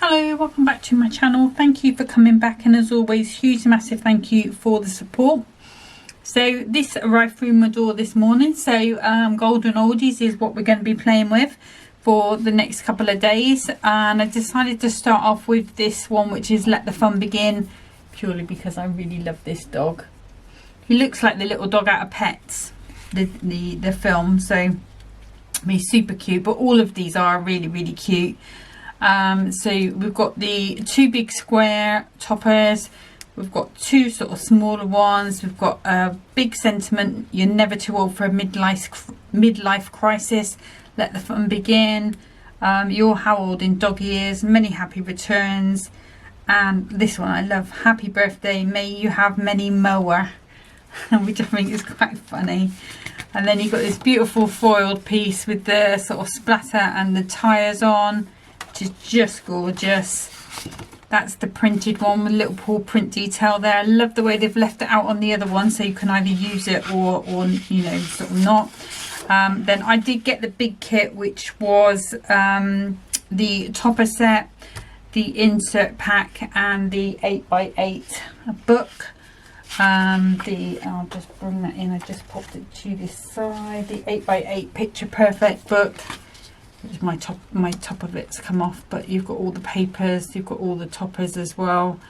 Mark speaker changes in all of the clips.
Speaker 1: Hello, welcome back to my channel. Thank you for coming back, and as always, huge massive thank you for the support. So this arrived through my door this morning. So Golden Oldies is what we're going to be playing with for the next couple of days, and I decided to start off with this one, which is Let the Fun Begin, purely because I really love this dog. He looks like the little dog out of Pets, the film, so he's super cute, but all of these are really cute. So we've got the two big square toppers, we've got two sort of smaller ones, we've got a big sentiment, you're never too old for a midlife crisis, let the fun begin, you're how old in dog years, many happy returns, and this one I love, happy birthday, may you have many more, which I think is quite funny. And then you've got this beautiful foiled piece with the sort of splatter and the tyres on, which is just gorgeous. That's the printed one with little paw print detail there. I love the way they've left it out on the other one, so you can either use it or you know, sort of not. Then I did get the big kit, which was the topper set, the insert pack, and the 8x8 book. I'll just bring that in, I just popped it to this side, the 8x8 picture perfect book. There's my top of it's come off, but you've got all the papers, you've got all the toppers as well,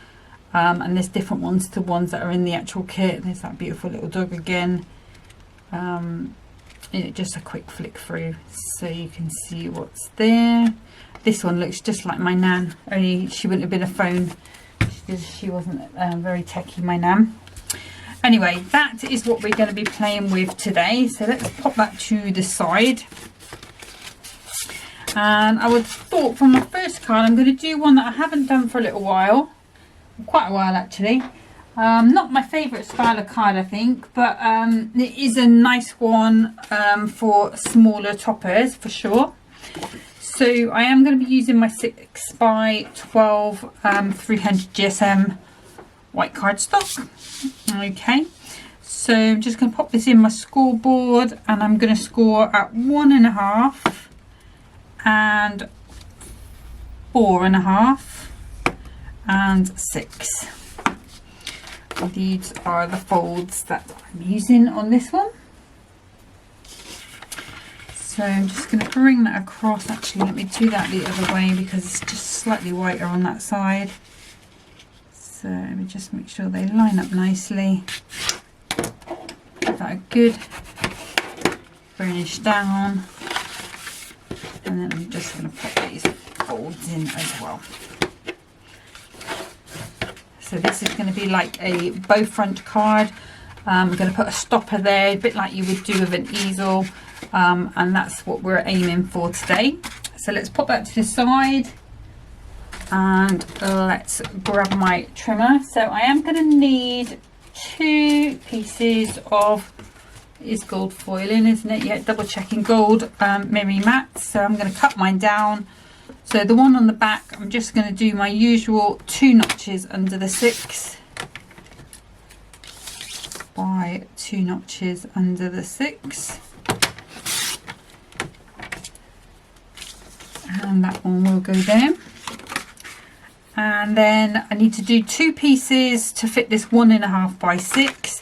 Speaker 1: and there's different ones to ones that are in the actual kit. There's that beautiful little dog again. Just a quick flick through so you can see what's there. This one looks just like my nan, only she wouldn't have been a phone because she wasn't very techy, my nan. Anyway, that is what we're going to be playing with today, so let's pop that to the side. And I would thought for my first card I'm going to do one that I haven't done for a little while, quite a while actually. Not my favourite style of card, I think, but it is a nice one for smaller toppers for sure. So I am going to be using my 6x12 300 GSM white cardstock. Okay, so I'm just going to pop this in my scoreboard, and I'm going to score at 1.5 and 4.5 and 6. These are the folds that I'm using on this one. So I'm just going to bring that across. Actually, let me do that the other way because it's just slightly whiter on that side. So let me just make sure they line up nicely. Give that a good burnish down. And then I'm just going to pop these folds in as well. So this is going to be like a bow front card. I'm going to put a stopper there, a bit like you would do with an easel. And that's what we're aiming for today. So let's pop that to the side. And let's grab my trimmer. So I am going to need 2 pieces of, it is gold foiling, isn't it? Yeah, double checking, gold Miri Matte. So I'm going to cut mine down. So the one on the back, I'm just going to do my usual 2 notches under the 6 by 2 notches under the 6. And that one will go there. And then I need to do 2 pieces to fit this 1.5 by 6.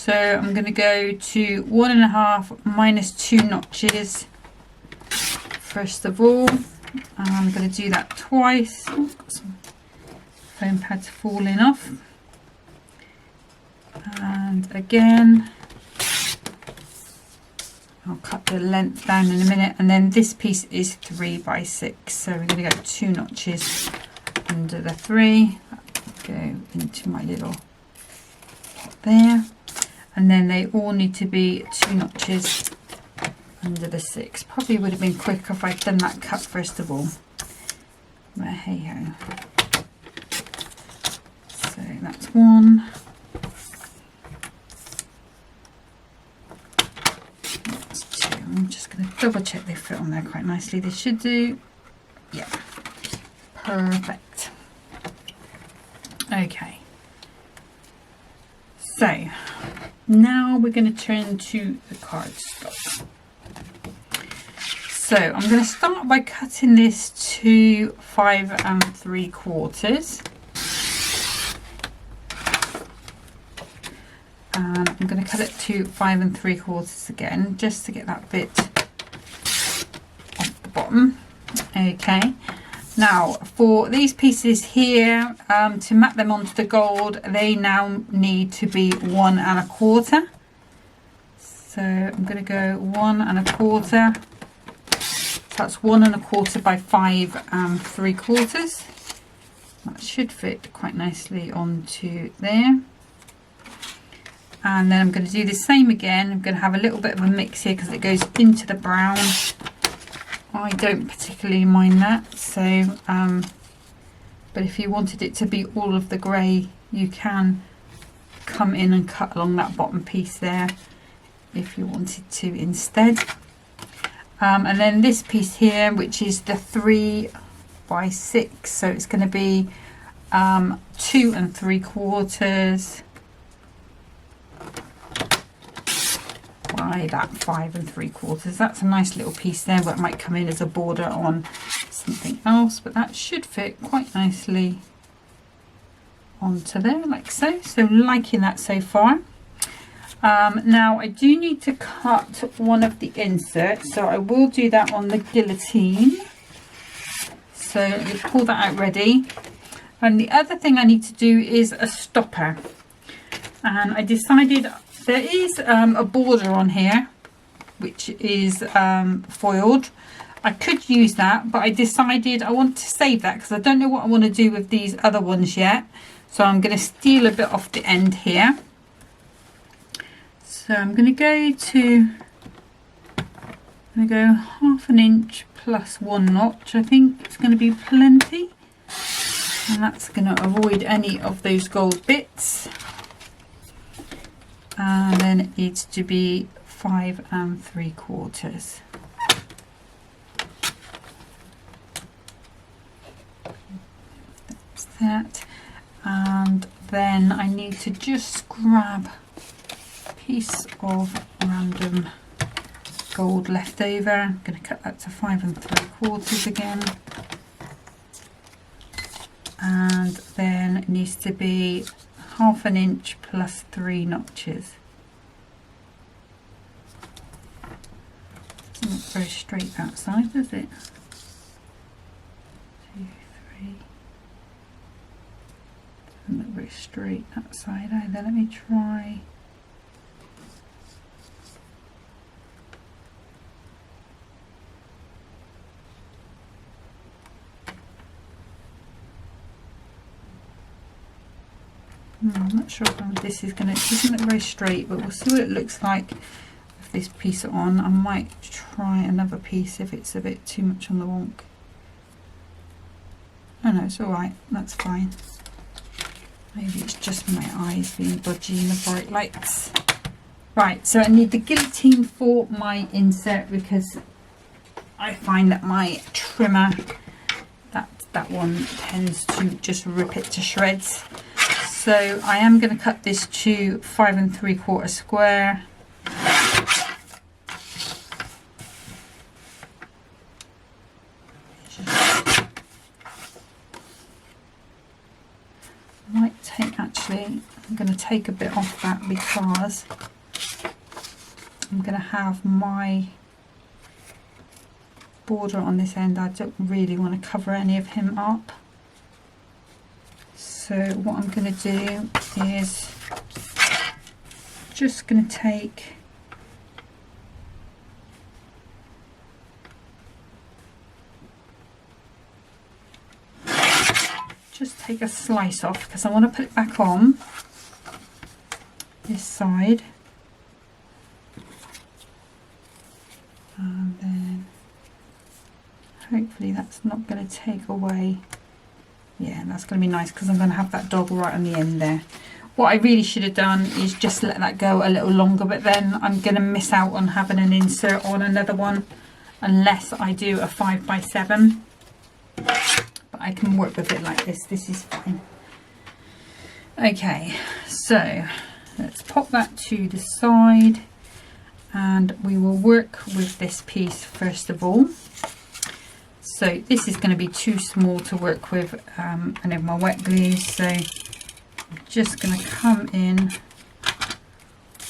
Speaker 1: So I'm going to go to 1.5 minus 2 notches first of all. And I'm going to do that twice. Oh, got some foam pads falling off. And again, I'll cut the length down in a minute. And then this piece is 3 by 6. So we're going to go 2 notches under the 3, go into my little pot there, and then they all need to be 2 notches under the 6. Probably would have been quicker if I'd done that cut first of all, but hey ho. So that's 1, that's 2. I'm just going to double check they fit on there quite nicely. They should do, yeah. Perfect. Okay, so now we're going to turn to the cardstock. So I'm going to start by cutting this to 5 3/4. And I'm going to cut it to 5 3/4 again, just to get that bit off the bottom. Okay. Now for these pieces here, to mat them onto the gold, they now need to be 1 1/4. So I'm going to go 1 1/4. So that's 1 1/4 by 5 3/4. That should fit quite nicely onto there. And then I'm going to do the same again. I'm going to have a little bit of a mix here because it goes into the brown. I don't particularly mind that. So, but if you wanted it to be all of the grey, you can come in and cut along that bottom piece there if you wanted to instead. And then this piece here, which is the 3 by 6, so it's going to be 2 3/4 by that 5 3/4. That's a nice little piece there, but it might come in as a border on something else, but that should fit quite nicely onto there like so. So liking that so far. Now I do need to cut one of the inserts, so I will do that on the guillotine. So let me pull that out ready. And the other thing I need to do is a stopper, and I decided there is a border on here which is foiled. I could use that, but I decided I want to save that because I don't know what I want to do with these other ones yet. So I'm going to steal a bit off the end here. So I'm going to go to, I'm going to go 1/2 inch plus 1 notch. I think it's going to be plenty, and that's going to avoid any of those gold bits. And then it needs to be 5 3/4. That's that. And then I need to just grab a piece of random gold left over. I'm going to cut that to 5 3/4 again. And then it needs to be 1/2 inch plus 3 notches. Doesn't look very straight that side, does it? 2, 3. Doesn't look very straight that side either. Let me try. I'm not sure how this is going to, it doesn't look very straight, but we'll see what it looks like with this piece on. I might try another piece if it's a bit too much on the wonk. Oh no, it's alright, that's fine. Maybe it's just my eyes being dodgy in the bright lights. Right, so I need the guillotine for my insert because I find that my trimmer, that one tends to just rip it to shreds. So I am going to cut this to 5 3/4 square. Might take, actually, I'm going to take a bit off that because I'm going to have my border on this end. I don't really want to cover any of him up. So what I'm going to do is just going to take a slice off because I want to put it back on this side, and then hopefully that's not going to take away. Yeah, that's going to be nice because I'm going to have that dog right on the end there. What I really should have done is just let that go a little longer, but then I'm going to miss out on having an insert on another one unless I do a 5 by 7. But I can work with it like this. This is fine. Okay, so let's pop that to the side, and we will work with this piece first of all. So this is going to be too small to work with any of my wet glues, so I'm just going to come in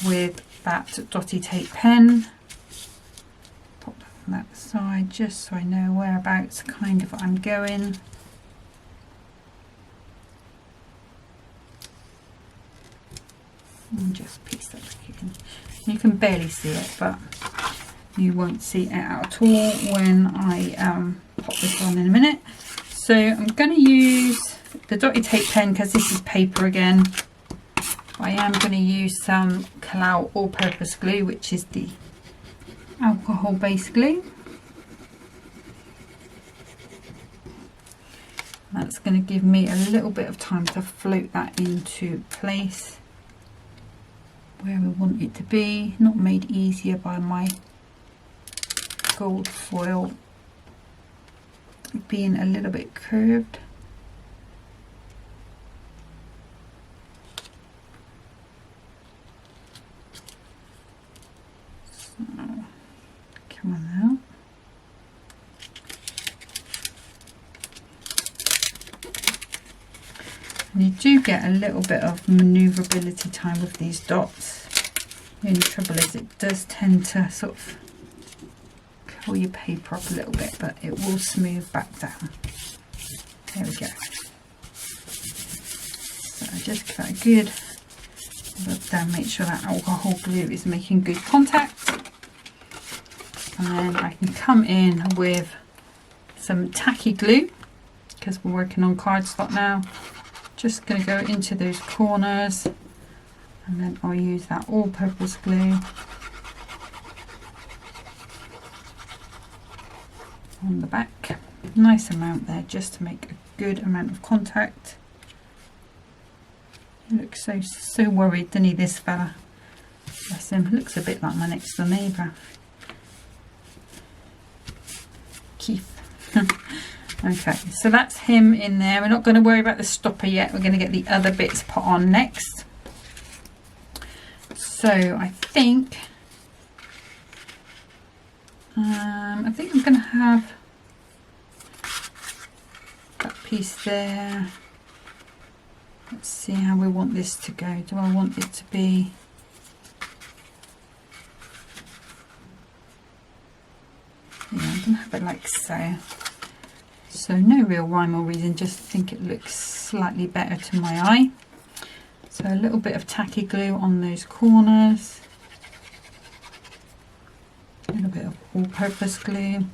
Speaker 1: with that dotty tape pen, pop that on that side just so I know whereabouts kind of I'm going. And just piece that back in. You can barely see it, but you won't see it at all when I pop this on in a minute. So I'm going to use the dotty tape pen because this is paper again. I am going to use some Kalau all-purpose glue, which is the alcohol based glue. That's going to give me a little bit of time to float that into place where we want it to be, not made easier by my gold foil being a little bit curved. So, come on now. And you do get a little bit of manoeuvrability time with these dots. The only trouble is it does tend to sort of curl your paper up a little bit, but it will smooth back down. There we go. So just give that a good rub down, make sure that alcohol glue is making good contact. And then I can come in with some tacky glue because we're working on cardstock now. Just going to go into those corners, and then I'll use that all-purpose glue on the back. Nice amount there just to make a good amount of contact. He looks so worried, doesn't he, this fella? Bless him. Looks a bit like my next door neighbour, Keith. Okay, so that's him in there. We're not going to worry about the stopper yet. We're going to get the other bits put on next. So I think I'm going to have that piece there. Let's see how we want this to go. Do I want it to be yeah, I'm going to have it like so. So no real rhyme or reason, just think it looks slightly better to my eye. So a little bit of tacky glue on those corners, a little bit of all-purpose glue,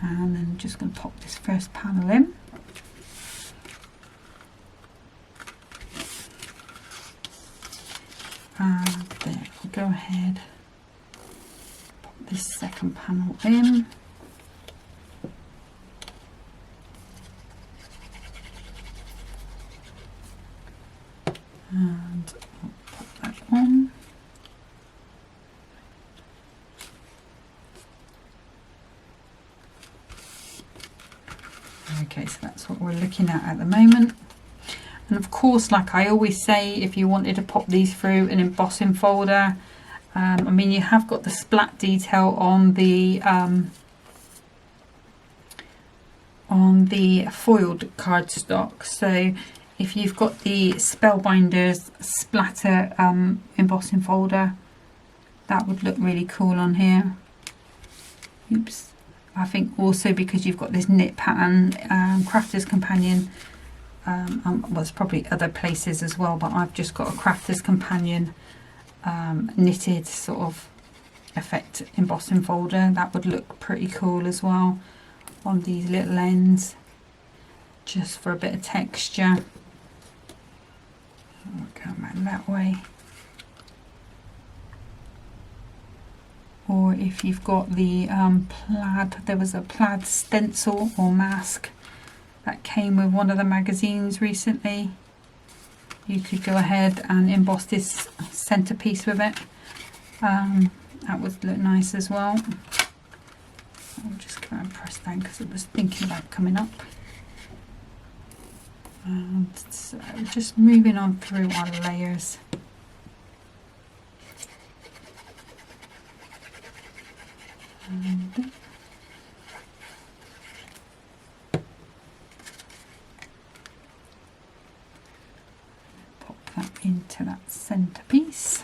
Speaker 1: and then I'm just going to pop this first panel in. And there, I'll go ahead, pop this second panel in. And I'll pop that on. Okay, so that's what we're looking at the moment. And of course, like I always say, if you wanted to pop these through an embossing folder, I mean, you have got the splat detail on the foiled cardstock. So if you've got the Spellbinders splatter embossing folder, that would look really cool on here. Oops. I think also because you've got this knit pattern, Crafter's Companion, well, there's probably other places as well, but I've just got a Crafter's Companion knitted sort of effect embossing folder. That would look pretty cool as well on these little ends, just for a bit of texture. I'll go around that way. Or if you've got the plaid, there was a plaid stencil or mask that came with one of the magazines recently. You could go ahead and emboss this centerpiece with it. That would look nice as well. I'll just go and press down because it was thinking about coming up. And so just moving on through our layers. into that centerpiece.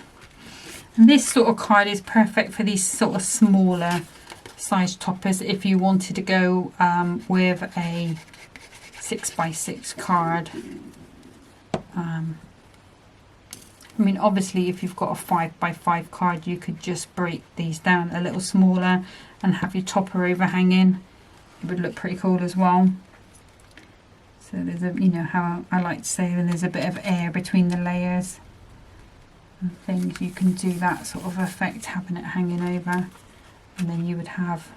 Speaker 1: And this sort of card is perfect for these sort of smaller size toppers if you wanted to go with a 6x6 card. I mean, obviously if you've got a 5x5 card, you could just break these down a little smaller and have your topper overhanging. It would look pretty cool as well. So there's a, you know how I like to say, when there's a bit of air between the layers and things, you can do that sort of effect, having it hanging over, and then you would have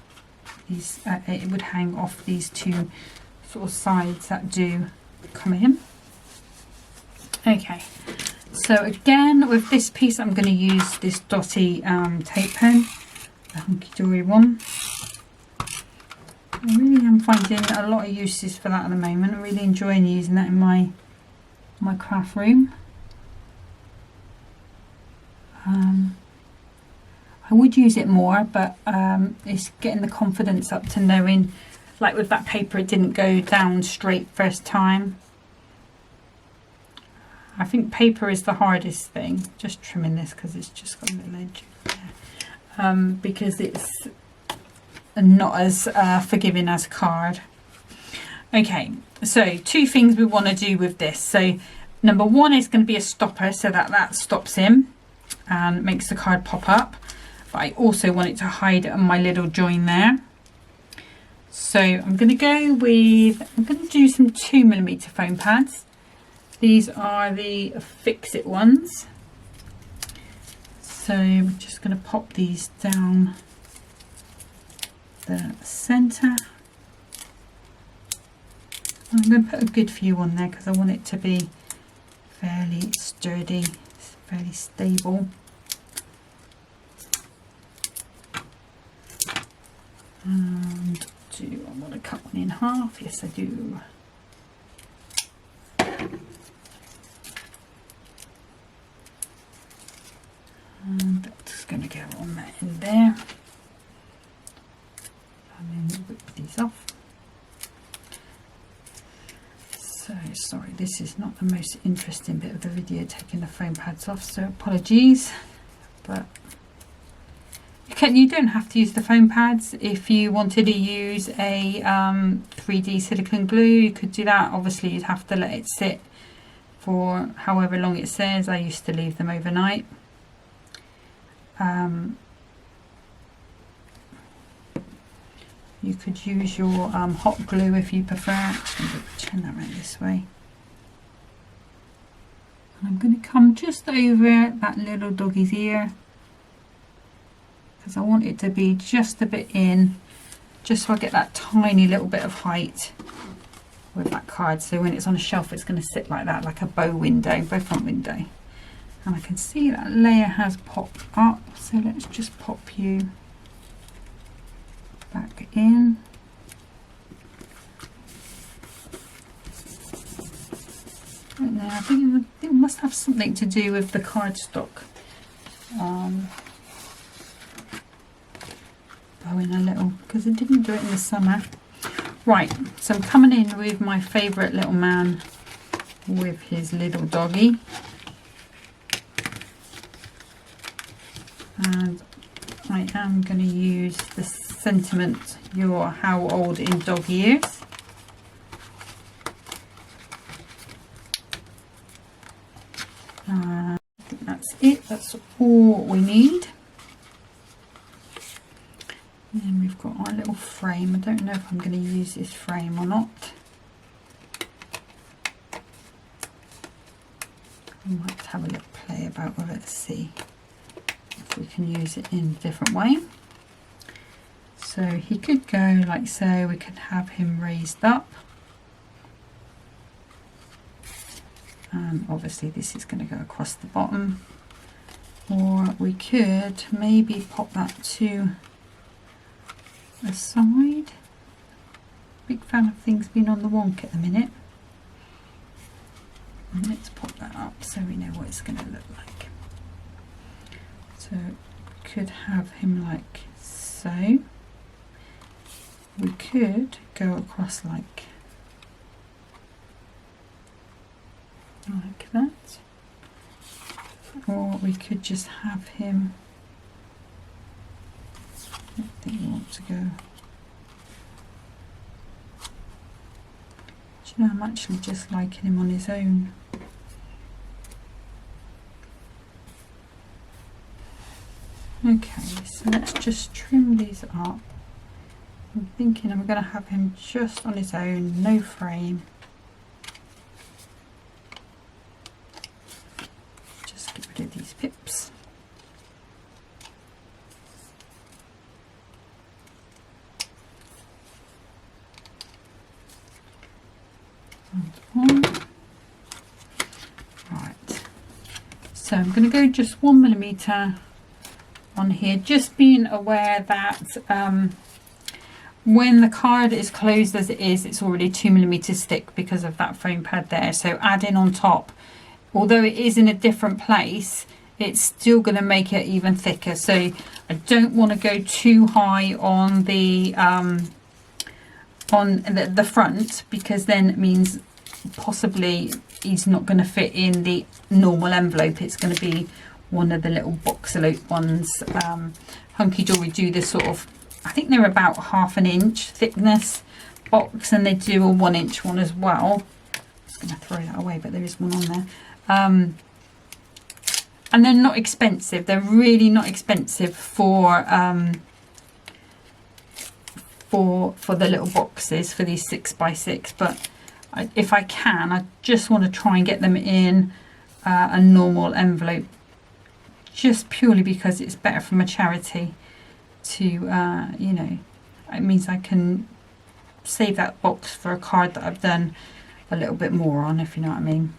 Speaker 1: these, it would hang off these two sort of sides that do come in. Okay, so again with this piece I'm going to use this dotty tape pen, the Hunkydory one. I really am finding a lot of uses for that at the moment. I'm really enjoying using that in my craft room. I would use it more, but it's getting the confidence up to knowing, like with that paper, it didn't go down straight first time. I think paper is the hardest thing. Just trimming this because it's just got a little edge there. Because it's not as forgiving as a card. Okay, so two things we want to do with this. So number one is going to be a stopper, so that stops him and makes the card pop up. But I also want it to hide my little join there. So I'm going to go with, I'm going to do some 2mm foam pads. These are the Fix It ones. So we're just going to pop these down the centre. I'm going to put a good few on there because I want it to be fairly sturdy, fairly stable. And do I want to cut one in half? Yes, I do. And that's going to go on that in there. And then whip these off. So sorry, this is not the most interesting bit of the video, taking the foam pads off, so apologies. But you don't have to use the foam pads. If you wanted to use a 3D silicone glue, you could do that. Obviously you'd have to let it sit for however long it says. I used to leave them overnight. You could use your hot glue if you prefer. I'm going to turn that around this way. And I'm going to come just over that little doggy's ear, because I want it to be just a bit in, just so I get that tiny little bit of height with that card. So when it's on a shelf, it's going to sit like that, like a bow front window. And I can see that layer has popped up, so let's just pop you back in. Right there, I think it must have something to do with the cardstock. Bowing a little, because I didn't do it in the summer. Right, so I'm coming in with my favourite little man with his little doggy. And I am going to use the sentiment, "You're how old in dog years." I think that's it. That's all we need. And then we've got our little frame. I don't know if I'm going to use this frame or not. I might have a little play about with it to see if we can use it in a different way. So he could go like so. We could have him raised up. And obviously this is going to go across the bottom. Or we could maybe pop that to the side. Big fan of things being on the wonk at the minute. And let's pop that up so we know what it's going to look like. So we could have him like so. We could go across like that. or we could just have him. I don't think he wants to go. Do you know, I'm actually just liking him on his own. Okay, so let's just trim these up. I'm thinking I'm going to have him just on his own, no frame. Just get rid of these pips. Right, so I'm going to go just 1mm on here, just being aware that when the card is closed as it is, it's already 2mm thick because of that foam pad there. So adding on top, although it is in a different place, it's still going to make it even thicker. So I don't want to go too high on the front, because then it means possibly he's not going to fit in the normal envelope. It's going to be one of the little box envelope ones. Hunkydory do this sort of, I think they're about 1/2 inch thickness box, and they do a 1 inch one as well. I'm just going to throw that away, but there is one on there. And they're not expensive. They're really not expensive for the little boxes, for these 6x6. But if I can, I just want to try and get them in a normal envelope, just purely because it's better from a charity to, you know, it means I can save that box for a card that I've done a little bit more on, if you know what I mean.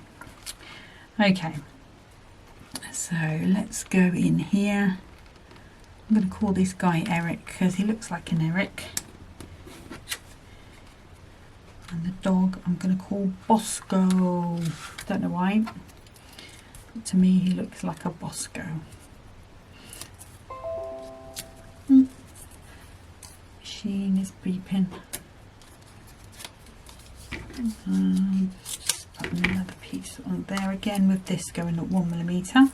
Speaker 1: Okay, so let's go in here. I'm going to call this guy Eric because he looks like an Eric. And the dog I'm going to call Bosco. Don't know why. But to me he looks like a Bosco. Machine is beeping. Just put another piece on there again, with this going at 1mm.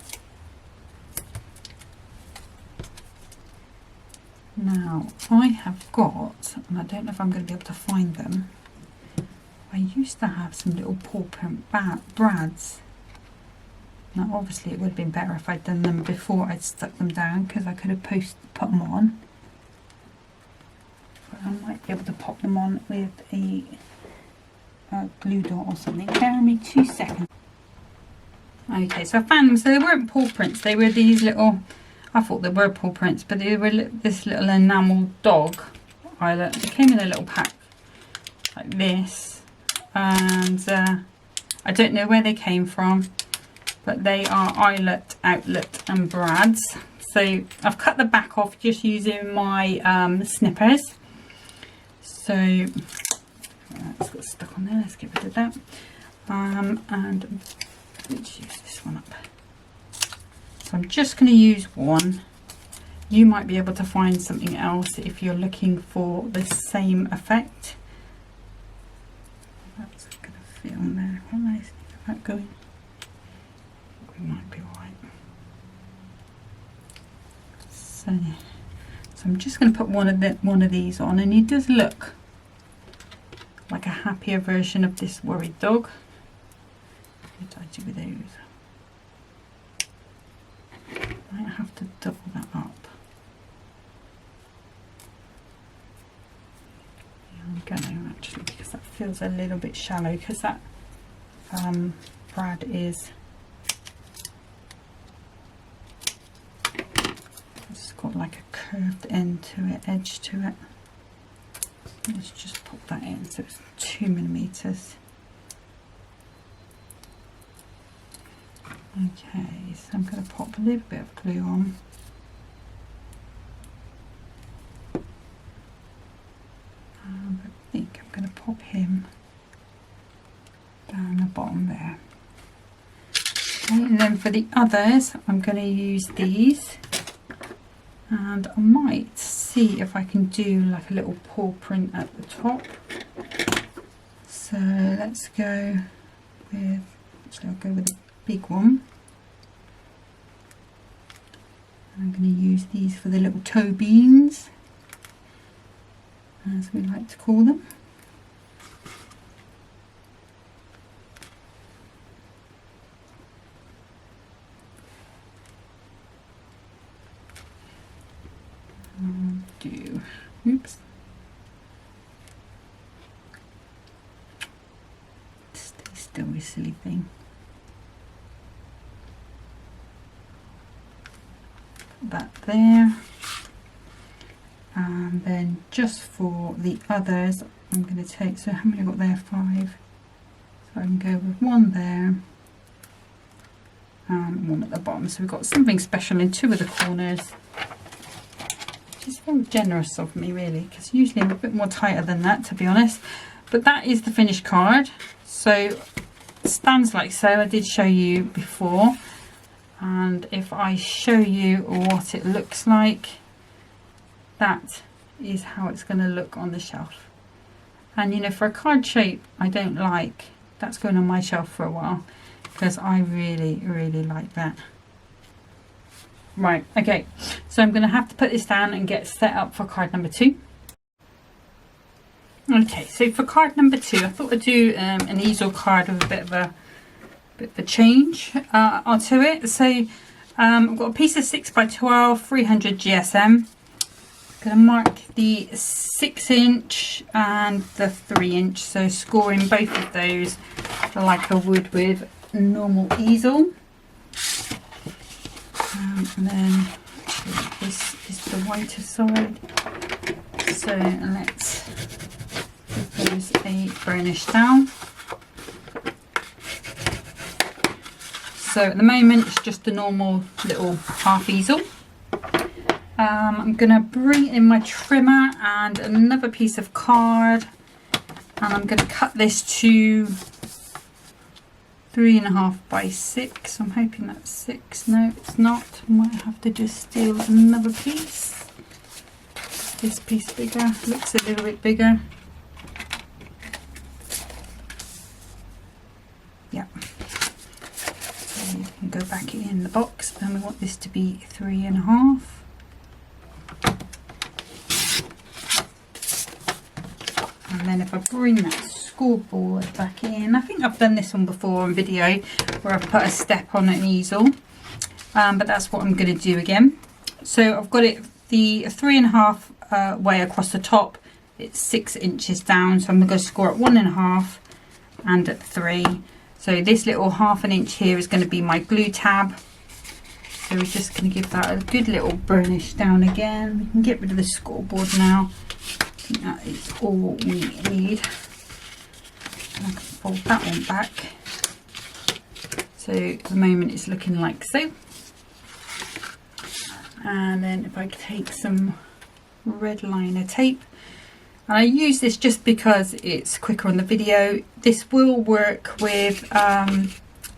Speaker 1: Now I have got, and I don't know if I'm going to be able to find them, I used to have some little paw print brads. Now obviously it would have been better if I'd done them before I'd stuck them down, because I could have put them on. But I might be able to pop them on with a glue dot or something. Bear with me 2 seconds. Okay, so I found them. So they weren't paw prints, they were these little, I thought they were paw prints, but they were this little enamel dog eyelet. They came in a little pack like this. And I don't know where they came from, but they are eyelet, outlet and brads. So I've cut the back off just using my snippers. So that's got stuck on there, let's get rid of that. And let's use this one up. So I'm just going to use one. You might be able to find something else if you're looking for the same effect. That's going to fit on there. How nice is that going? We might be alright. So I'm just going to put one of these on, and he does look like a happier version of this worried dog. What did I do with those? I might have to double that up. I'm going to actually, because that feels a little bit shallow, because that brad is, it's got like a curved end to it, edge to it. Let's just pop that in, so it's 2mm. Okay, so I'm going to pop a little bit of glue on. I think I'm going to pop him down the bottom there. Okay, and then for the others, I'm going to use these, and I might see if I can do like a little paw print at the top. So let's go with, actually I'll go with the big one. I'm going to use these for the little toe beans, as we like to call them. Oops. Stay still, you silly thing. Put that there. And then just for the others, I'm going to take, so how many I got there? 5. So I can go with 1 there and 1 at the bottom. So we've got something special in 2 of the corners. It's very generous of me, really, because usually I'm a bit more tighter than that, to be honest. But that is the finished card. So it stands like so. I did show you before, and if I show you what it looks like, that is how it's going to look on the shelf. And you know, for a card shape I don't like, that's going on my shelf for a while, because I really like that. Right, okay, so I'm going to have to put this down and get set up for card number 2. Okay, so for card number 2, I thought I'd do an easel card with a bit of a change onto it. So I've got a piece of 6x12, 300 GSM. I'm going to mark the 6" and the 3". So scoring both of those like I would with a normal easel. And then this is the whiter side, so let's give those a burnish down. So at the moment it's just a normal little half easel. I'm going to bring in my trimmer and another piece of card, and I'm going to cut this to 3.5 by 6. I'm hoping that's 6. No, it's not. I might have to just steal another piece. This piece bigger, looks a little bit bigger. Yeah. So you can go back in the box, and we want this to be 3.5. And then if I bring that scoreboard back in, I think I've done this one before on video where I've put a step on an easel, but that's what I'm going to do again. So I've got it the 3.5 way across the top. It's 6 inches down, so I'm going to score at 1.5 and at 3. So this little 1/2 inch here is going to be my glue tab. So we're just going to give that a good little burnish down again. We can get rid of the scoreboard now. I think that is all we need. And I can fold that one back. So at the moment it's looking like so. And then if I take some red liner tape, and I use this just because it's quicker on the video. This will work with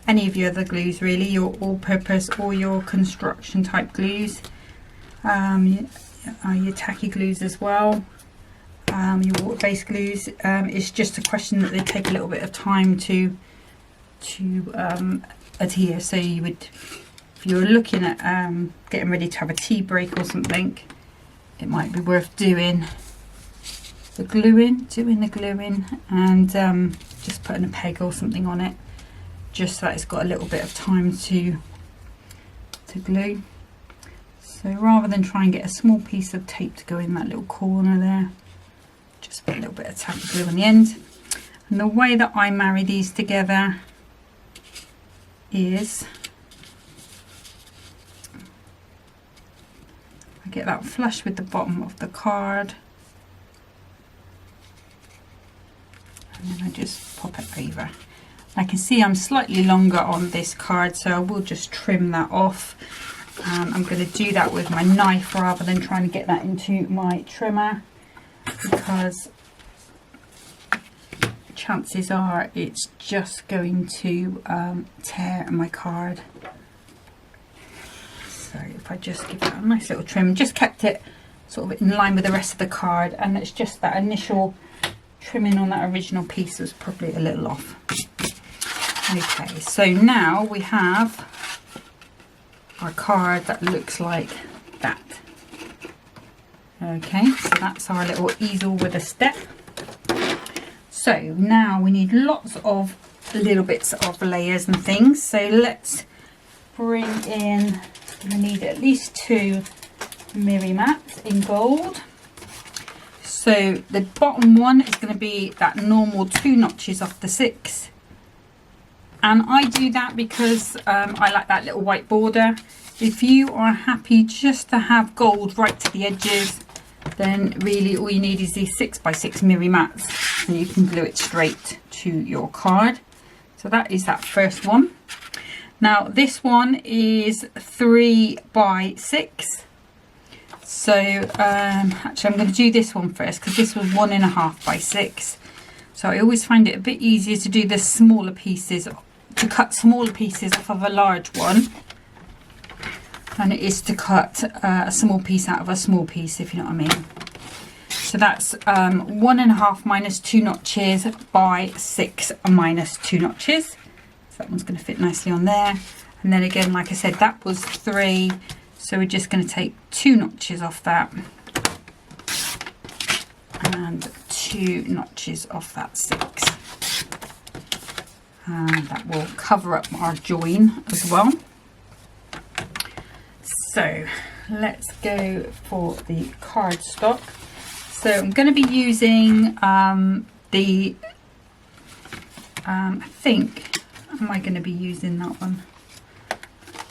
Speaker 1: any of your other glues, really, your all-purpose or your construction type glues, your tacky glues as well, your water-based glues. It's just a question that they take a little bit of time to adhere. So you would, if you're looking at getting ready to have a tea break or something, it might be worth doing the gluing and just putting a peg or something on it, just so that it's got a little bit of time to glue. So rather than try and get a small piece of tape to go in that little corner there, just put a little bit of tacky glue on the end. And the way that I marry these together is I get that flush with the bottom of the card, and then I just pop it over. I can see I'm slightly longer on this card, so I will just trim that off. I'm going to do that with my knife rather than trying to get that into my trimmer, because chances are it's just going to tear my card. So if I just give that a nice little trim, just kept it sort of in line with the rest of the card, and it's just that initial trimming on that original piece was probably a little off. Okay, so now we have our card that looks like Okay, so that's our little easel with a step. So now we need lots of little bits of layers and things. So let's bring in, we need at least 2 Miri mats in gold. So the bottom one is going to be that normal 2 notches off the 6. And I do that because I like that little white border. If you are happy just to have gold right to the edges, then really all you need is these 6x6 Miri mats, and you can glue it straight to your card. So that is that first one. Now this one is 3x6. So actually I'm going to do this one first because this was 1.5x6. So I always find it a bit easier to do the smaller pieces, to cut smaller pieces off of a large one, than it is to cut a small piece out of a small piece, if you know what I mean. So that's 1.5 minus 2 notches by 6 minus 2 notches. So that one's going to fit nicely on there. And then again, like I said, that was 3. So we're just going to take 2 notches off that. And 2 notches off that 6. And that will cover up our join as well. So let's go for the cardstock. So I'm going to be using I think, am I going to be using that one?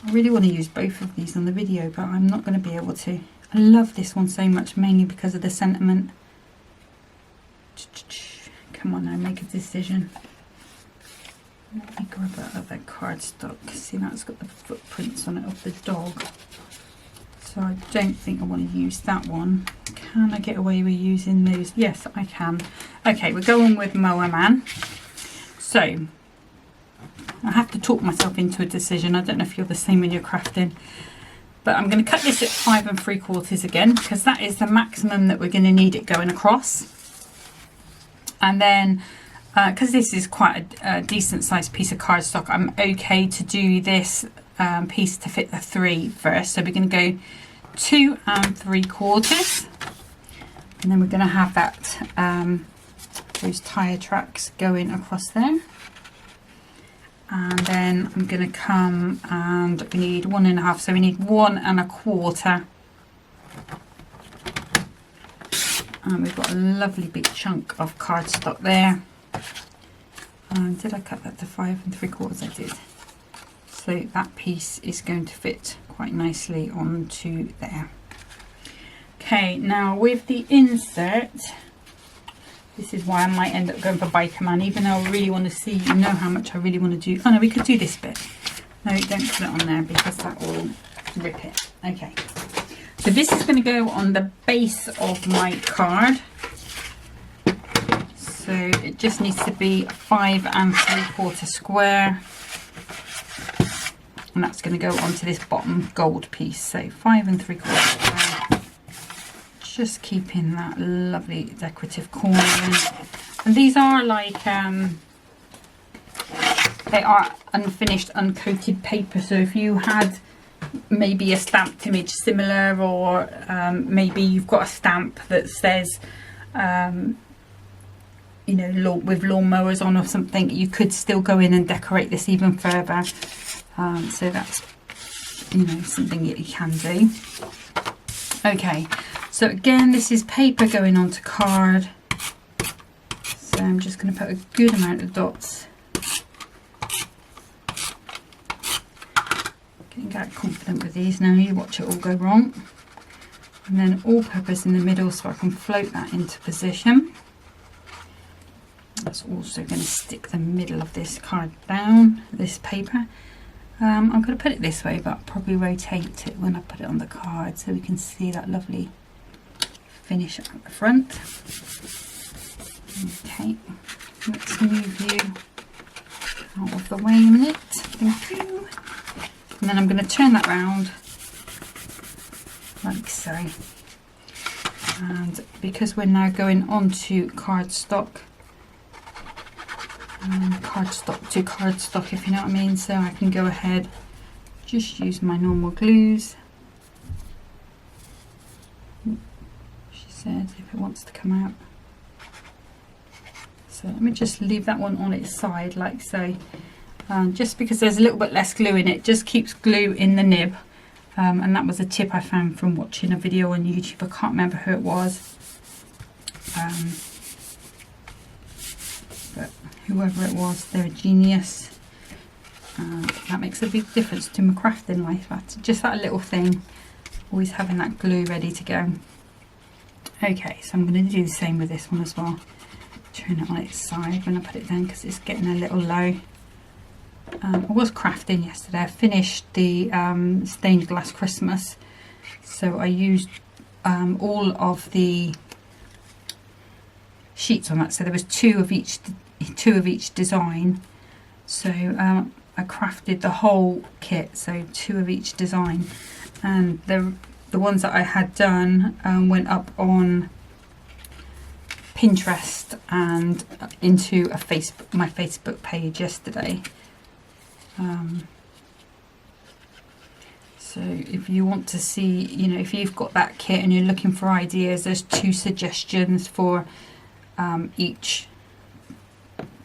Speaker 1: I really want to use both of these on the video, but I'm not going to be able to. I love this one so much, mainly because of the sentiment. Come on now, make a decision. Let me grab that other cardstock. See, that's got the footprints on it of the dog. So I don't think I want to use that one. Can I get away with using those? Yes, I can. Okay, we're going with Moa Man. So I have to talk myself into a decision. I don't know if you're the same when you're crafting. But I'm going to cut this at 5 3/4 again, because that is the maximum that we're going to need it going across. And then, because this is quite a decent sized piece of cardstock, I'm okay to do this piece to fit the 3 first. So we're going to go 2 3/4, and then we're going to have that those tire tracks going across there. And then I'm going to come, and we need 1.5, so we need 1 1/4. And we've got a lovely big chunk of cardstock there. Did I cut that to 5 3/4? I did. So that piece is going to fit quite nicely onto there. Okay, now with the insert, this is why I might end up going for Biker Man, even though I really want to see, you know how much I really want to do. Oh no, we could do this bit. No, don't put it on there because that will rip it. Okay, so this is going to go on the base of my card. So it just needs to be 5 3/4 square. And that's going to go onto this bottom gold piece. So 5 3/4 square. Just keeping that lovely decorative corner in. And these are like, they are unfinished, uncoated paper. So if you had maybe a stamped image similar, or maybe you've got a stamp that says, you know, with lawnmowers on or something, you could still go in and decorate this even further. So that's, you know, something that you can do. Okay, so again, this is paper going onto card. So I'm just going to put a good amount of dots. Get confident with these now, you watch it all go wrong. And then all purpose in the middle so I can float that into position. That's also going to stick the middle of this card down, this paper. I'm going to put it this way, but I'll probably rotate it when I put it on the card so we can see that lovely finish at the front. Okay, let's move you out of the way a minute. Thank you. And then I'm going to turn that round like so. And because we're now going on to cardstock, cardstock to cardstock, if you know what I mean, so I can go ahead, just use my normal glues says if it wants to come out. So let me just leave that one on its side like so. Just because there's a little bit less glue in it, just keeps glue in the nib. And that was a tip I found from watching a video on YouTube. I can't remember who it was. But whoever it was, they're a genius. That makes a big difference to my crafting life. That's just that little thing, always having that glue ready to go. Okay, so I'm going to do the same with this one as well. Turn it on its side when I put it down because it's getting a little low. I was crafting yesterday. I finished the stained glass Christmas, so I used all of the sheets on that. So there was two of each design. So I crafted the whole kit, so 2 of each design, and the ones that I had done went up on Pinterest and into my Facebook page yesterday. So if you want to see, you know, if you've got that kit and you're looking for ideas, there's 2 suggestions for each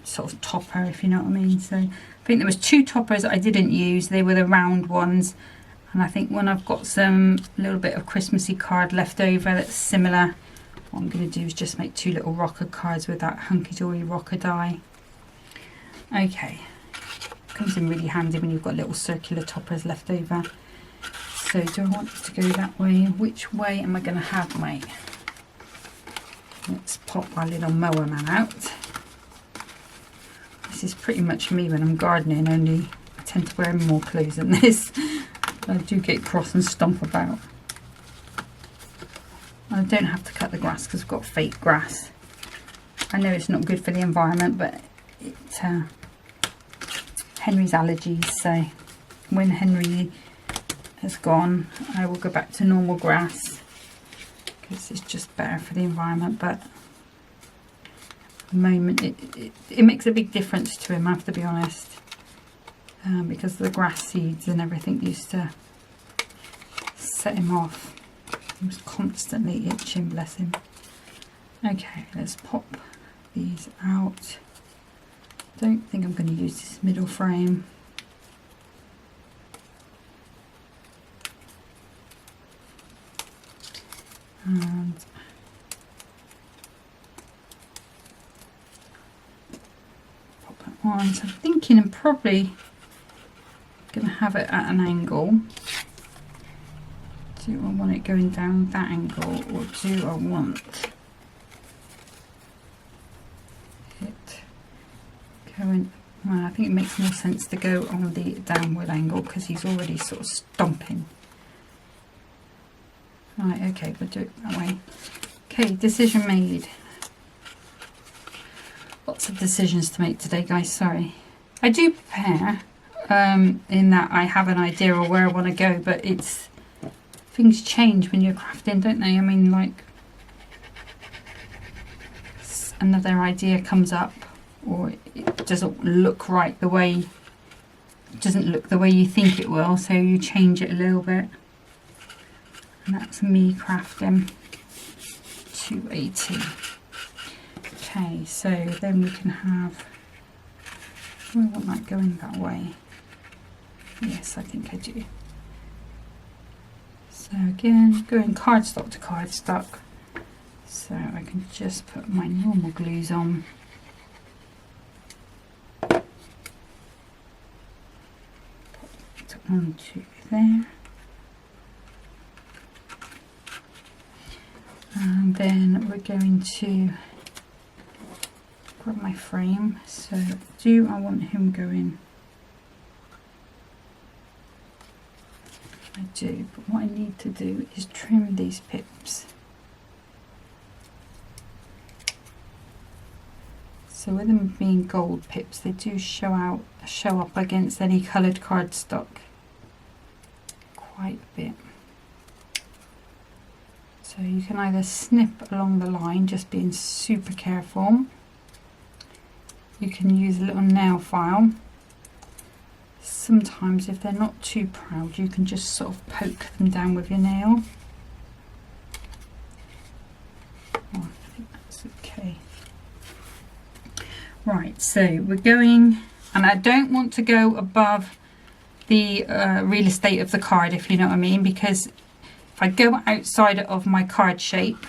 Speaker 1: sort of topper, if you know what I mean. So I think there was 2 toppers I didn't use. They were the round ones, and I think when I've got some little bit of Christmassy card left over that's similar, what I'm going to do is just make 2 little rocker cards with that Hunkydory rocker die. Okay, comes in really handy when you've got little circular toppers left over. So do I want it to go that way? Which way am I going to have my... Let's pop our little mower man out. This is pretty much me when I'm gardening, only I tend to wear more clothes than this. I do get cross and stomp about. I don't have to cut the grass because I've got fake grass. I know it's not good for the environment, but it's Henry's allergies, so when Henry has gone, I will go back to normal grass because it's just better for the environment. But at the moment it makes a big difference to him, I have to be honest, because the grass seeds and everything used to set him off. He was constantly itching, bless him. Okay, let's pop these out. Don't think I'm going to use this middle frame. And pop that on. So I'm thinking I'm probably going to have it at an angle. Do I want it going down that angle, or do I want it going... Well, I think it makes more sense to go on the downward angle because he's already sort of stomping. Right, okay, we'll do it that way. Okay, decision made. Lots of decisions to make today, guys, sorry. I do prepare, in that I have an idea of where I want to go, but it's... Things change when you're crafting, don't they? I mean, like, another idea comes up, or it doesn't look right the way... It doesn't look the way you think it will, so you change it a little bit. And that's me crafting 280. Okay, so then we can have... Do I want that going that way? Yes, I think I do. So again, going cardstock to cardstock. So I can just put my normal glues on. Put it onto there. And then we're going to grab my frame. So do I want him going? I do, but what I need to do is trim these pips. So with them being gold pips, they do show up against any coloured cardstock quite a bit. So you can either snip along the line, just being super careful. You can use a little nail file. Sometimes if they're not too proud, you can just sort of poke them down with your nail. Right, so we're going, and I don't want to go above the real estate of the card, if you know what I mean, because if I go outside of my card shape,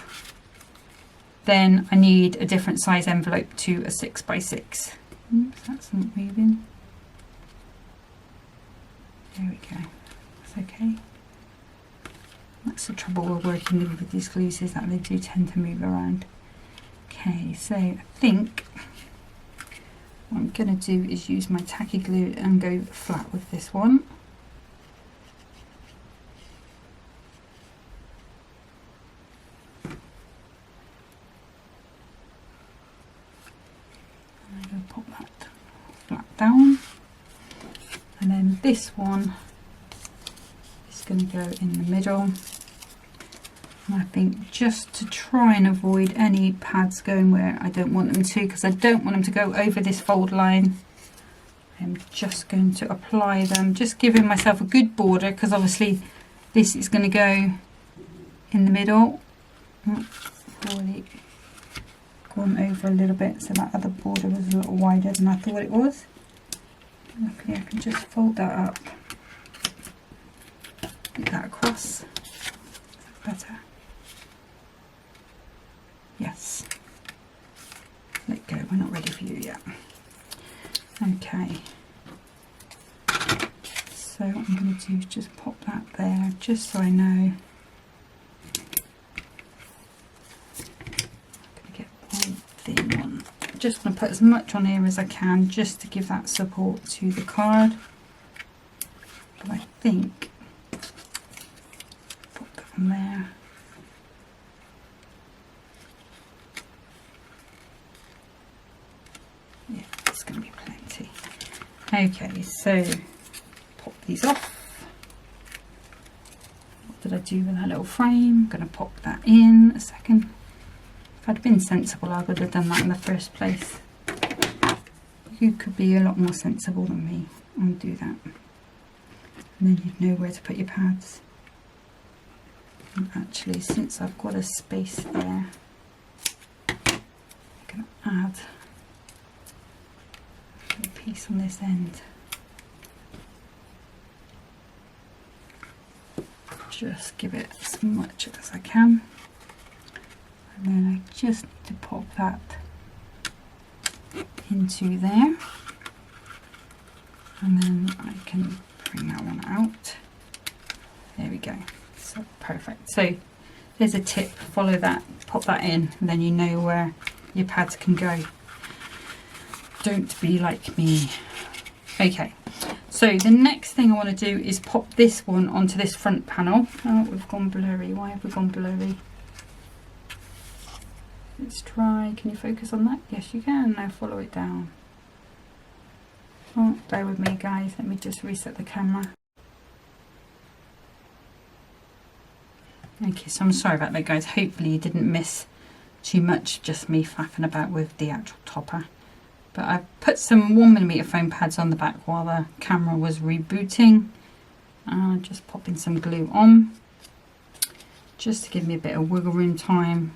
Speaker 1: then I need a different size envelope to a 6x6. Oops, that's not moving. There we go. That's okay. That's the trouble we're working with these glues, is that they do tend to move around. Okay, so I think what I'm going to do is use my tacky glue and go flat with this one. And I'm going to pop that flat down. And then this one is going to go in the middle. And I think just to try and avoid any pads going where I don't want them to, because I don't want them to go over this fold line, I'm just going to apply them, just giving myself a good border, because obviously this is going to go in the middle. Already gone over a little bit, so that other border was a little wider than I thought it was. Luckily I can just fold that up, get that across. That's better. Yes. Let go, we're not ready for you yet. Okay. So what I'm going to do is just pop that there, just so I know. I'm going to get one thin one. Just want to put as much on here as I can, just to give that support to the card. But I think put that on there. Yeah, it's going to be plenty. Okay, so pop these off. What did I do with that little frame? I'm going to pop that in a second. If I'd been sensible, I would have done that in the first place. You could be a lot more sensible than me and do that. And then you'd know where to put your pads. And actually, since I've got a space there, I'm going to add a piece on this end. Just give it as much as I can. And then I just need to pop that into there. And then I can bring that one out. There we go. So perfect. So there's a tip, follow that, pop that in, and then you know where your pads can go. Don't be like me. Okay, so the next thing I want to do is pop this one onto this front panel. Oh, we've gone blurry. Why have we gone blurry? Let's try. Can you focus on that? Yes, you can. Now follow it down. Oh, bear with me, guys. Let me just reset the camera. Okay, so I'm sorry about that, guys. Hopefully you didn't miss too much, just me faffing about with the actual topper. But I've put some 1mm foam pads on the back while the camera was rebooting. Just popping some glue on, just to give me a bit of wiggle room time,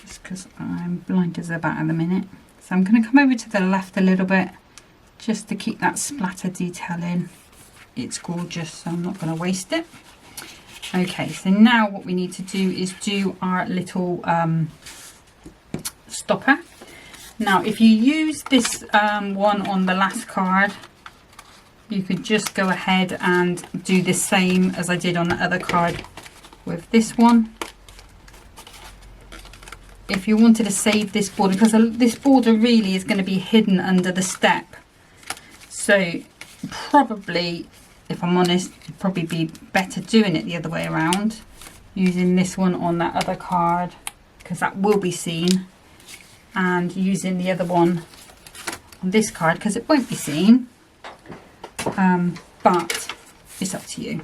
Speaker 1: just because I'm blind as a bat at the minute. So I'm going to come over to the left a little bit, just to keep that splatter detail in. It's gorgeous, so I'm not going to waste it. Okay, so now what we need to do is do our little stopper. Now if you use this one on the last card, you could just go ahead and do the same as I did on the other card with this one. If you wanted to save this border, because this border really is going to be hidden under the step, so probably, if I'm honest, it'd probably be better doing it the other way around, using this one on that other card, because that will be seen, and using the other one on this card because it won't be seen. But it's up to you.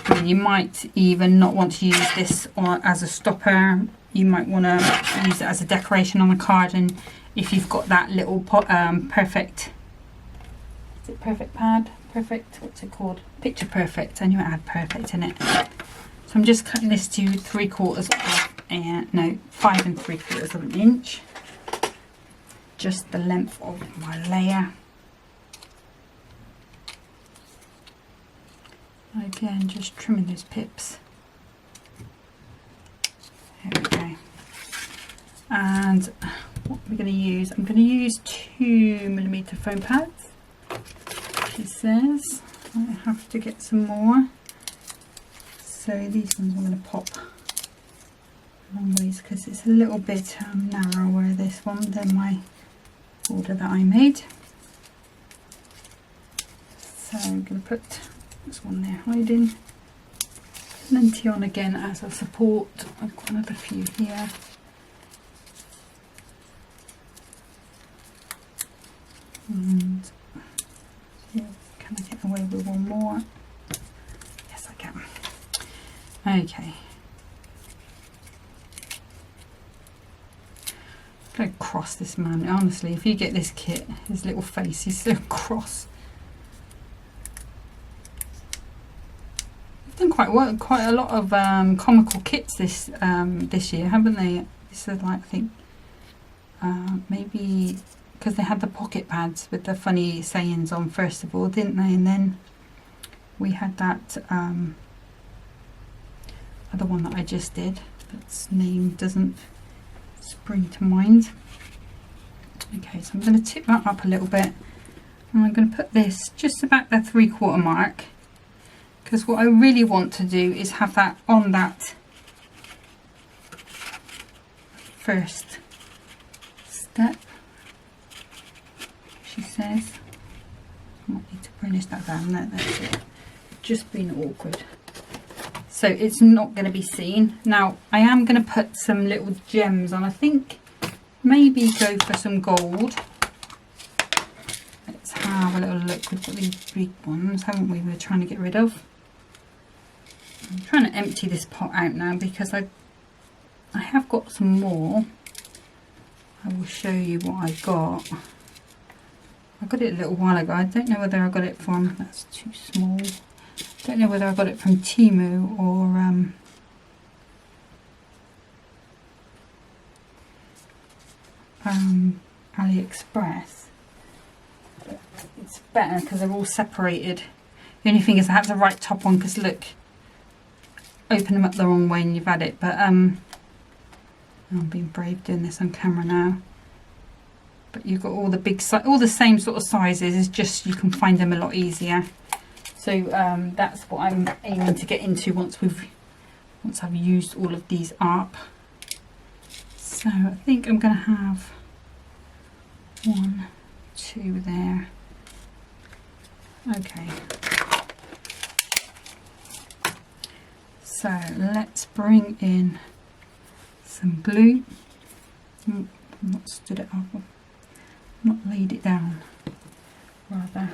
Speaker 1: And you might even not want to use this as a stopper. You might want to use it as a decoration on a card, and if you've got that little perfect, is it perfect pad? Perfect, what's it called? Picture perfect. I knew it had perfect in it. So I'm just cutting this to 3/4 of, no, 5 3/4 of an inch. just the length of my layer. Again, just trimming those pips. There we go. And what we're going to use, I'm going to use 2mm foam pads. She says I have to get some more. So these ones I'm going to pop long ways because it's a little bit narrower, this one, than my order that I made. So I'm going to put this one there hiding. Plenty on again as a support. I've got another few here. And yeah, can I get away with one more? Yes, I can. Okay. I'm going to cross this man. Honestly, if you get this kit, his little face, he's so cross. They've done quite a lot of comical kits this year, haven't they? This is like, I think maybe because they had the pocket pads with the funny sayings on first of all, didn't they? And then we had that other one that I just did. That's name doesn't spring to mind. Okay, so I'm going to tip that up a little bit, and I'm going to put this just about the 3/4 mark, because what I really want to do is have that on that first step. She says I might need to burnish that down there. That's it. Just being awkward. So it's not going to be seen. Now I am going to put some little gems on. I think maybe go for some gold. Let's have a little look. We've got these big ones, haven't we? We're trying to get rid of. I'm trying to empty this pot out now because I have got some more. I will show you what I got. I got it a little while ago. I don't know whether I got it from, that's too small. Don't know whether I got it from Temu or AliExpress. But it's better because they're all separated. The only thing is I have the right top one because look, open them up the wrong way and you've had it. But I'm being brave doing this on camera now. But you've got all the big, all the same sort of sizes. It's just you can find them a lot easier. So that's what I'm aiming to get into once I've used all of these up. So I think I'm going to have 1, 2 there. Okay. So let's bring in some glue. I've not stood it up, not laid it down, rather.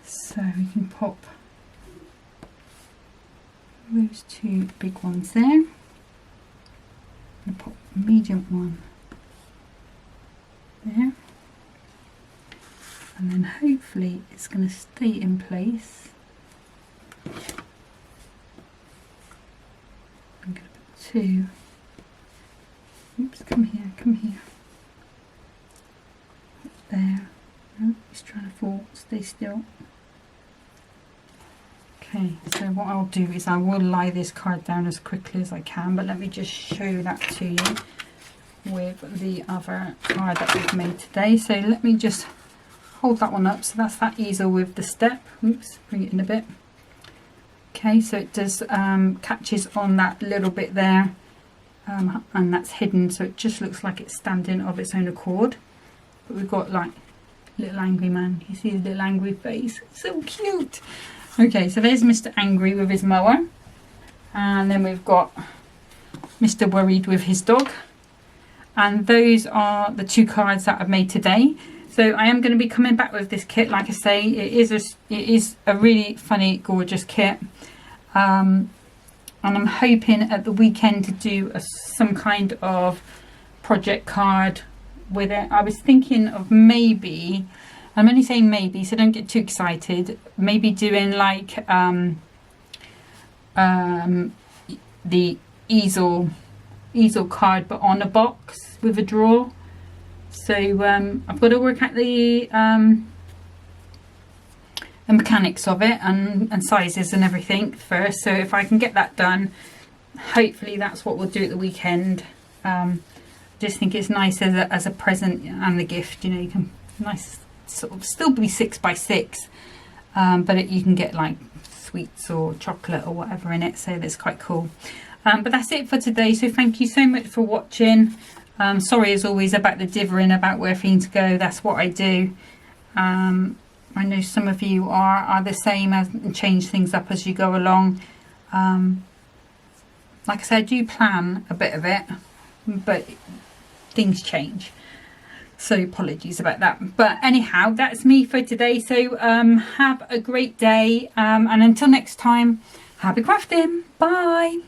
Speaker 1: So we can pop those 2 big ones there. And pop a medium one there. And then hopefully it's going to stay in place. I'm going to put 2. Oops, come here, come here. There. Oh, he's trying to fall. Stay still. Okay, so what I'll do is I will lie this card down as quickly as I can, but let me just show that to you with the other card that we've made today. So let me just hold that one up. So that's that easel with the step. Oops, bring it in a bit. Okay, so it does catches on that little bit there, and that's hidden, so it just looks like it's standing of its own accord. But we've got like little angry man. You see the little angry face? It's so cute. Okay, so there's Mr. Angry with his mower, and then we've got Mr. Worried with his dog, and those are the 2 cards that I've made today. So I am going to be coming back with this kit. Like I say, it is a really funny, gorgeous kit, and I'm hoping at the weekend to do some kind of project card with it. I was thinking of maybe, I'm only saying maybe, so don't get too excited, maybe doing like the easel card, but on a box with a drawer. So I've got to work out the mechanics of it and sizes and everything first. So if I can get that done, hopefully that's what we'll do at the weekend. Just think it's nice as a present and the gift. You know, you can nice sort of still be 6x6, but you can get like sweets or chocolate or whatever in it, so that's quite cool. But that's it for today, so thank you so much for watching. Sorry as always about the dithering about where things go. That's what I do. I know some of you are the same and change things up as you go along. Like I said, I do plan a bit of it, but things change, so apologies about that. But anyhow, that's me for today, so have a great day, and until next time, happy crafting. Bye.